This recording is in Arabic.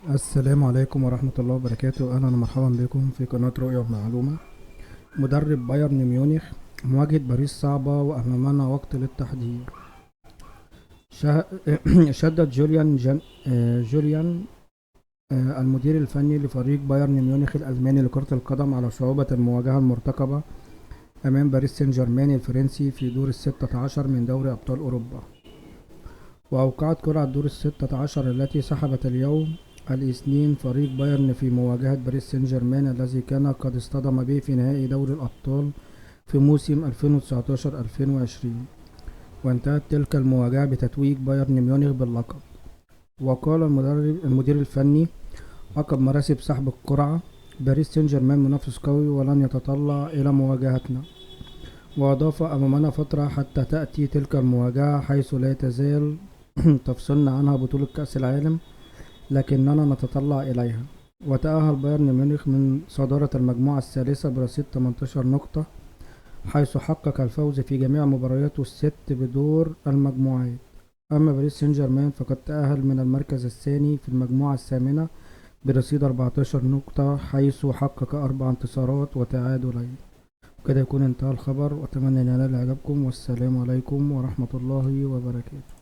السلام عليكم ورحمة الله وبركاته. أهلا ومرحبا بكم في قناة رؤية ومعلومة. مدرب بايرن ميونخ: مواجهة باريس صعبة وأمامنا وقت للتحضير. شه- شدد جوليان المدير الفني لفريق بايرن ميونخ الألماني لكرة القدم على صعوبة المواجهة المرتقبة أمام باريس سان جيرمان الفرنسي في دور الستة عشر من دوري أبطال أوروبا. وأوقعت قرعة دور الستة عشر التي سحبت اليوم الاثنين فريق بايرن في مواجهة باريس سان جيرمان الذي كان قد اصطدم به في نهائي دوري الأبطال في موسم 2019-2020. وانتهت تلك المواجهة بتتويج بايرن ميونخ باللقب. وقال المدير الفني عقب مراسم سحب القرعة: باريس سان جيرمان منافس قوي ولن يتطلع إلى مواجهتنا. وأضاف: أمامنا فترة حتى تأتي تلك المواجهة حيث لا تزال تفصلنا عنها بطولة كأس العالم، لكننا نتطلع إليها. وتأهل بايرن ميونخ من صدارة المجموعة الثالثة برصيد 18 نقطة، حيث حقق الفوز في جميع مبارياته الست بدور المجموعات. أما باريس سان جيرمان فقد تأهل من المركز الثاني في المجموعة الثامنة برصيد 14 نقطة، حيث حقق 4 انتصارات وتعادلين. كده يكون انتهى الخبر، وأتمنى أن ينال إعجابكم، والسلام عليكم ورحمة الله وبركاته.